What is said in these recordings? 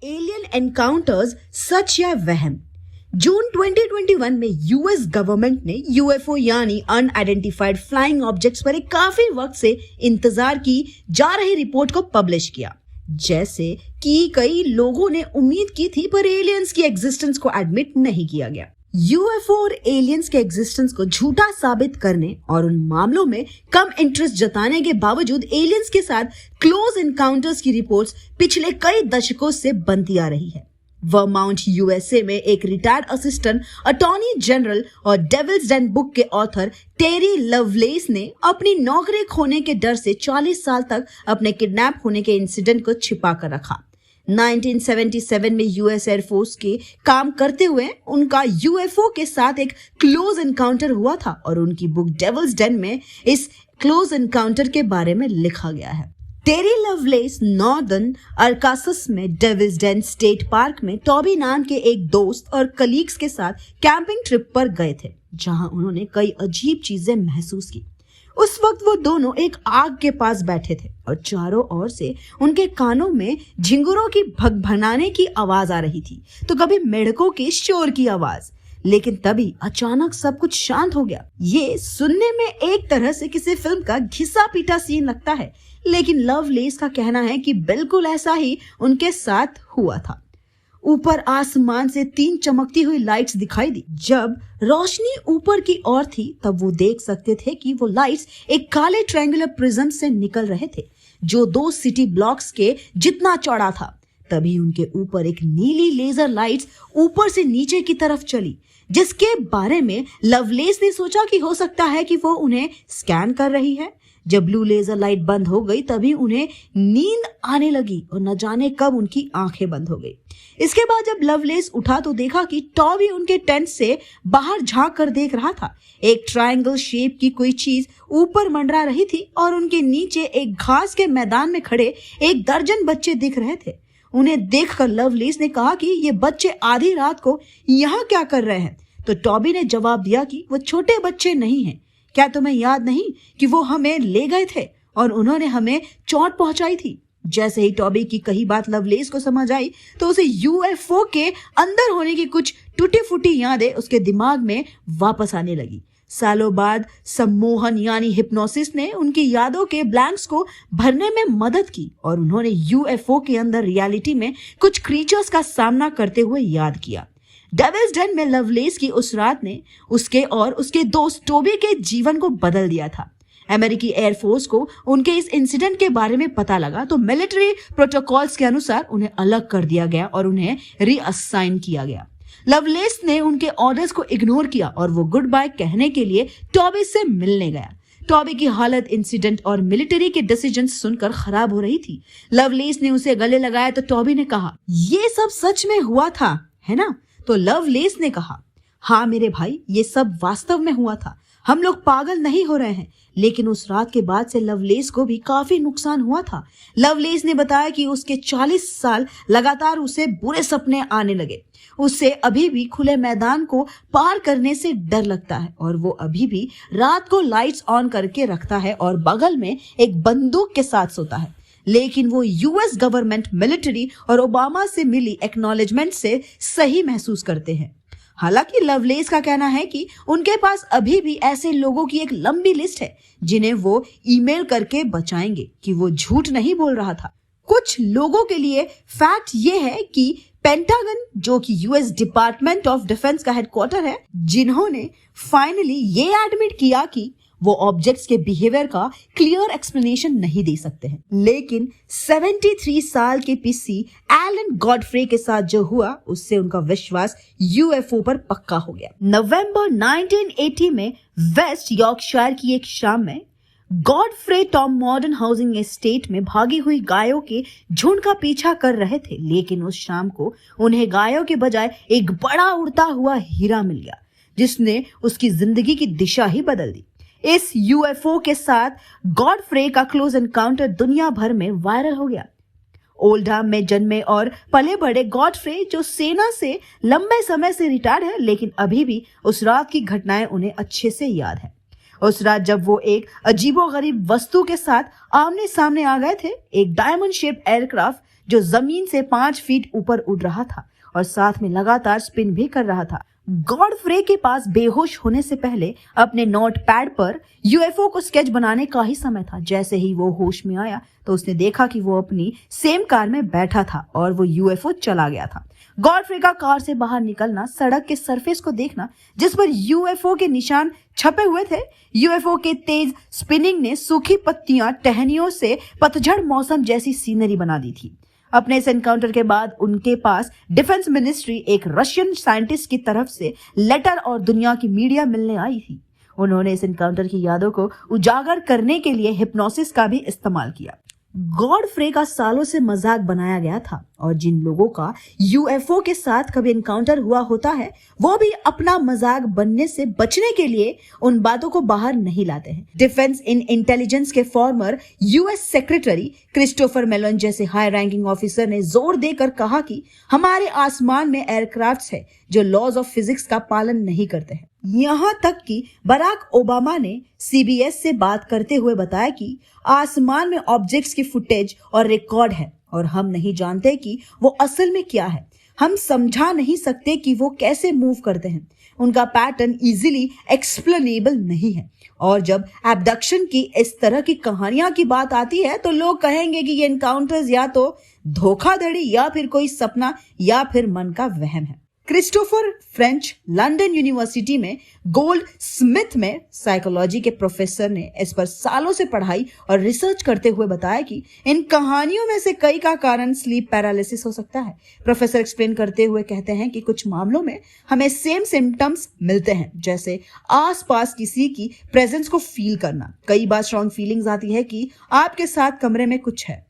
Alien encounters, सच या वहम। जून 2021 में यूएस गवर्नमेंट ने यूएफओ यानी अनआइडेंटिफाइड फ्लाइंग ऑब्जेक्ट्स पर एक काफी वक्त से इंतजार की जा रही रिपोर्ट को पब्लिश किया। जैसे कि कई लोगों ने उम्मीद की थी, पर एलियंस की एग्जिस्टेंस को एडमिट नहीं किया गया। यूएफओ और एलियंस के एग्जिस्टेंस को झूठा साबित करने और उन मामलों में कम इंटरेस्ट जताने के बावजूद एलियंस के साथ क्लोज इनकाउंटर्स की रिपोर्ट्स पिछले कई दशकों से बनती आ रही है। वर्माउंट यूएसए में एक रिटायर्ड असिस्टेंट अटॉर्नी जनरल और डेविल्स डेन बुक के ऑथर टेरी लवलेस ने अपनी नौकरी खोने के डर से 40 साल तक अपने किडनैप होने के इंसिडेंट को छिपा कर रखा। 1977 में यूएस एयरफोर्स के काम करते हुए उनका यूएफओ के साथ एक क्लोज एनकाउंटर हुआ था और उनकी बुक डेविल्स डेन में इस क्लोज एनकाउंटर के बारे में लिखा गया है। टेरी लवलेस नॉर्दर्न अरकासस में डेविल्स डेन स्टेट पार्क में टॉबी नाम के एक दोस्त और कलीग्स के साथ कैंपिंग ट्रिप पर गए थे, जहां उन्होंने कई अजीब चीजें महसूस की। उस वक्त वो दोनों एक आग के पास बैठे थे और चारों ओर से उनके कानों में झिंगुरों की भगभनाने की आवाज आ रही थी, तो कभी मेढकों के शोर की आवाज। लेकिन तभी अचानक सब कुछ शांत हो गया। ये सुनने में एक तरह से किसी फिल्म का घिसा पीटा सीन लगता है, लेकिन लवलेस का कहना है कि बिल्कुल ऐसा ही उनके साथ हुआ था। ऊपर आसमान से 3 चमकती हुई लाइट्स दिखाई दी। जब रोशनी ऊपर की ओर थी तब वो देख सकते थे कि वो लाइट्स एक काले ट्रायंगुलर प्रिज्म से निकल रहे थे, जो 2 सिटी ब्लॉक्स के जितना चौड़ा था। तभी उनके ऊपर एक नीली लेजर लाइट्स ऊपर से नीचे की तरफ चली, जिसके बारे में लवलेस ने सोचा कि हो सकता है कि वो उन्हें स्कैन कर रही है। जब ब्लू लेजर लाइट बंद हो गई तभी उन्हें नींद आने लगी और न जाने कब उनकी आंखें बंद हो गई। इसके बाद जब लवलेस उठा तो देखा कि टॉबी उनके टेंट से बाहर झांक कर देख रहा था। एक ट्रायंगल शेप की कोई चीज ऊपर मंडरा रही थी और उनके नीचे एक घास के मैदान में खड़े 1 दर्जन बच्चे दिख रहे थे। उन्हें देखकर लवलेस ने कहा कि ये बच्चे आधी रात को यहाँ क्या कर रहे हैं? तो टॉबी ने जवाब दिया कि वो छोटे बच्चे नहीं हैं। क्या तुम्हें याद नहीं कि वो हमें ले गए थे और उन्होंने हमें चोट पहुंचाई थी? जैसे ही टॉबी की कही बात लवलेस को समझ आई तो उसे यूएफओ के अंदर होने की कुछ टूटी फूटी यादें उसके दिमाग में वापस आने लगी। सालों बाद सम्मोहन यानी हिप्नोसिस ने उनकी यादों के ब्लैंक्स को भरने में मदद की और उन्होंने यूएफओ के अंदर रियलिटी में कुछ क्रीचर्स का सामना करते हुए याद किया। डेविल्स डेन में लवलेस की उस रात ने उसके और उसके दोस्त टोबी के जीवन को बदल दिया था। अमेरिकी एयरफोर्स को उनके इस इंसिडेंट के बारे में पता लगा तो मिलिट्री प्रोटोकॉल्स के अनुसार उन्हें अलग कर दिया गया और उन्हें रीअसाइन किया गया। लवलेस ने उनके ऑर्डर्स को इग्नोर किया और वो गुड बाय कहने के लिए टॉबी से मिलने गया। टॉबी की हालत इंसिडेंट और मिलिट्री के डिसीजंस सुनकर खराब हो रही थी। लवलेस ने उसे गले लगाया तो टॉबी ने कहा, ये सब सच में हुआ था, है ना? तो लवलेस ने कहा, हाँ मेरे भाई, ये सब वास्तव में हुआ था। हम लोग पागल नहीं हो रहे हैं। लेकिन उस रात के बाद से लवलेस को भी काफी नुकसान हुआ था। लवलेस ने बताया कि उसके 40 साल लगातार उसे बुरे सपने आने लगे। उसे अभी भी खुले मैदान को पार करने से डर लगता है और वो अभी भी रात को लाइट्स ऑन करके रखता है और बगल में एक बंदूक के साथ सोता है। लेकिन वो यूएस गवर्नमेंट, मिलिट्री और ओबामा से मिली एक्नॉलेजमेंट से सही महसूस करते हैं। हालांकि लवलेस का कहना है कि उनके पास अभी भी ऐसे लोगों की एक लंबी लिस्ट है जिन्हें वो ईमेल करके बचाएंगे कि वो झूठ नहीं बोल रहा था। कुछ लोगों के लिए फैक्ट ये है कि पेंटागन, जो कि यूएस डिपार्टमेंट ऑफ डिफेंस का हेडक्वार्टर है, जिन्होंने फाइनली ये एडमिट किया कि वो ऑब्जेक्ट्स के बिहेवियर का क्लियर एक्सप्लेनेशन नहीं दे सकते हैं। लेकिन 73 साल के पीसी एलन गॉडफ्रे के साथ जो हुआ उससे उनका विश्वास यूएफओ पर पक्का हो गया। नवंबर 1980 में वेस्ट यॉर्कशायर की एक शाम में Godfrey Tom modern housing estate में भागी हुई गायों के झुंड का पीछा कर रहे थे। लेकिन उस शाम को उन्हें गायों के बजाय एक बड़ा उड़ता हुआ हीरा मिल गया, जिसने उसकी जिंदगी की दिशा ही बदल दी। इस यूएफओ के साथ गॉडफ्रे का क्लोज एनकाउंटर दुनिया भर में वायरल हो गया। ओल्डहम में जन्मे और पले बड़े गॉडफ्रे, जो सेना से लंबे समय से रिटायर्ड है, लेकिन अभी भी उस रात की घटनाएं उन्हें अच्छे से याद है। उस रात जब वो एक अजीबोगरीब वस्तु के साथ आमने सामने आ गए थे, एक डायमंड शेप एयरक्राफ्ट जो जमीन से 5 फीट ऊपर उड़ रहा था और साथ में लगातार स्पिन भी कर रहा था। गॉडफ्रे के पास बेहोश होने से पहले अपने नोट पैड पर यूएफओ को स्केच बनाने का ही समय था। जैसे ही वो होश में आया तो उसने देखा कि वो अपनी सेम कार में बैठा था और वो यूएफओ चला गया था। गॉडफ्रे का कार से बाहर निकलना, सड़क के सरफेस को देखना जिस पर यूएफओ के निशान छपे हुए थे, यूएफओ के तेज स्पिनिंग ने सूखी पत्तियां, टहनियों से पतझड़ मौसम जैसी सीनरी बना दी थी। अपने इस एनकाउंटर के बाद उनके पास डिफेंस मिनिस्ट्री एक रशियन साइंटिस्ट की तरफ से लेटर और दुनिया की मीडिया मिलने आई थी। उन्होंने इस एनकाउंटर की यादों को उजागर करने के लिए हिप्नोसिस का भी इस्तेमाल किया। गॉडफ्रे का सालों से मजाक बनाया गया था और जिन लोगों का यूएफओ के साथ कभी एनकाउंटर हुआ होता है वो भी अपना मजाक बनने से बचने के लिए उन बातों को बाहर नहीं लाते हैं। डिफेंस इन इंटेलिजेंस के former US secretary Christopher Mellon जैसे हाई रैंकिंग ऑफिसर ने जोर देकर कहा कि हमारे आसमान में एयरक्राफ्ट्स है जो लॉज ऑफ फिजिक्स का पालन नहीं करते हैं। यहाँ तक कि बराक ओबामा ने सीबीएस से बात करते हुए बताया कि आसमान में ऑब्जेक्ट्स की फुटेज और रिकॉर्ड है और हम नहीं जानते कि वो असल में क्या है। हम समझा नहीं सकते कि वो कैसे मूव करते हैं। उनका पैटर्न इजीली एक्सप्लेनेबल नहीं है। और जब एब्डक्शन की इस तरह की कहानियां की बात आती है तो लोग कहेंगे कि ये एनकाउंटर्स या तो धोखाधड़ी या फिर कोई सपना या फिर मन का वहम है। क्रिस्टोफर फ्रेंच लंदन यूनिवर्सिटी में गोल्ड स्मिथ में साइकोलॉजी के प्रोफेसर ने इस पर सालों से पढ़ाई और रिसर्च करते हुए बताया कि इन कहानियों में से कई का कारण स्लीप पैरालिसिस हो सकता है। प्रोफेसर एक्सप्लेन करते हुए कहते हैं कि कुछ मामलों में हमें सेम सिम्टम्स मिलते हैं, जैसे आसपास किसी की प्रेजेंस को फील करना। कई बार स्ट्रॉन्ग फीलिंग्स आती है कि आपके साथ कमरे में कुछ है।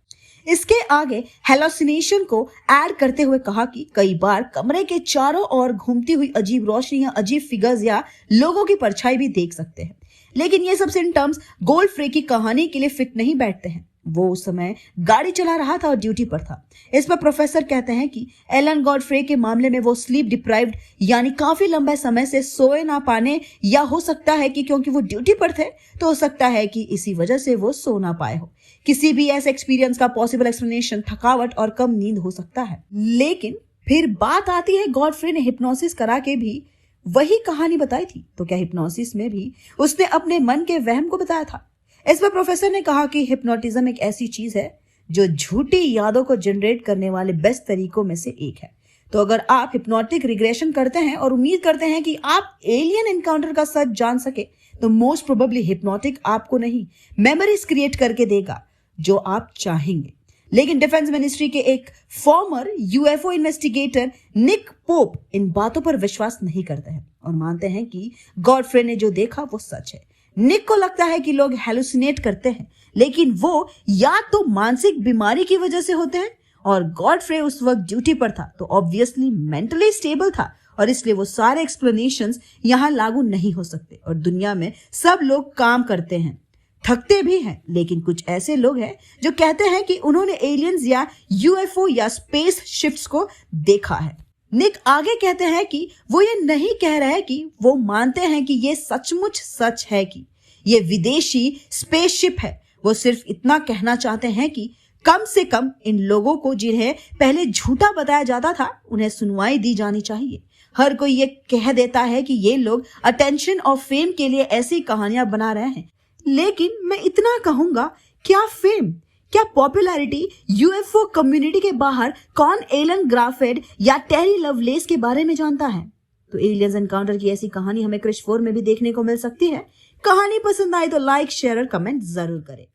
इसके आगे हेलोसिनेशन को ऐड करते हुए कहा कि कई बार कमरे के चारों ओर घूमती हुई अजीब रोशनी या अजीब फिगर्स या लोगों की परछाई भी देख सकते हैं। लेकिन ये सब सिम्टम्स गॉडफ्रे की कहानी के लिए फिट नहीं बैठते हैं। वो उस समय गाड़ी चला रहा था और ड्यूटी पर था। इस पर प्रोफेसर कहते हैं कि एलन गॉडफ्रे के मामले में वो स्लीप डिप्राइव्ड यानी काफी लंबे समय से सोए ना पाने, या हो सकता है कि क्योंकि वो ड्यूटी पर थे तो हो सकता है कि इसी वजह से वो सो ना पाए हो। किसी भी ऐसे एक्सपीरियंस का पॉसिबल एक्सप्लेनेशन थकावट और कम नींद हो सकता है। लेकिन फिर बात आती है, गॉडफ्रे ने हिप्नोसिस करा के भी वही कहानी बताई थी, तो क्या हिप्नोसिस में भी उसने अपने मन के वहम को बताया था? इस पर प्रोफेसर ने कहा कि हिप्नोटिज्म एक ऐसी चीज है जो झूठी यादों को जनरेट करने वाले बेस्ट तरीकों में से एक है। तो अगर आप हिप्नोटिक रिग्रेशन करते हैं और उम्मीद करते हैं कि आप एलियन एनकाउंटर का सच जान सके, तो मोस्ट प्रोबेबली हिप्नोटिक आपको नहीं, मेमोरीज क्रिएट करके देगा जो आप चाहेंगे। लेकिन डिफेंस मिनिस्ट्री के एक former UFO investigator Nick Pope इन बातों पर विश्वास नहीं करते हैं और मानते हैं कि गॉडफ्रे ने जो देखा वो सच है। निक को लगता है कि लोग हेलुसिनेट करते हैं, लेकिन वो या तो मानसिक बीमारी की वजह से होते हैं, और गॉडफ्रे उस वक्त ड्यूटी पर था तो ऑब्वियसली मेंटली स्टेबल था और इसलिए वो सारे एक्सप्लेनेशंस यहाँ लागू नहीं हो सकते। और दुनिया में सब लोग काम करते हैं, थकते भी हैं, लेकिन कुछ ऐसे लोग हैं जो कहते हैं कि उन्होंने एलियंस या यूएफओ या स्पेस शिप्स को देखा है। निक आगे कहते हैं कि वो ये नहीं कह रहे कि वो मानते हैं कि ये सचमुच सच है कि ये विदेशी स्पेसशिप है। वो सिर्फ इतना कहना चाहते हैं कि कम से कम इन लोगों को जिन्हें पहले झूठा बताया जाता था उन्हें सुनवाई दी जानी चाहिए। हर कोई ये कह देता है कि ये लोग अटेंशन और फेम के लिए ऐसी कहानियां बना रहे हैं, लेकिन मैं इतना कहूंगा, क्या फेम, क्या पॉपुलैरिटी यूएफओ कम्युनिटी के बाहर कौन एलन ग्राफेड या टेरी लवलेस के बारे में जानता है? तो एलियंस एनकाउंटर की ऐसी कहानी हमें क्रिश 4 में भी देखने को मिल सकती है। कहानी पसंद आए तो लाइक, शेयर और कमेंट जरूर करें।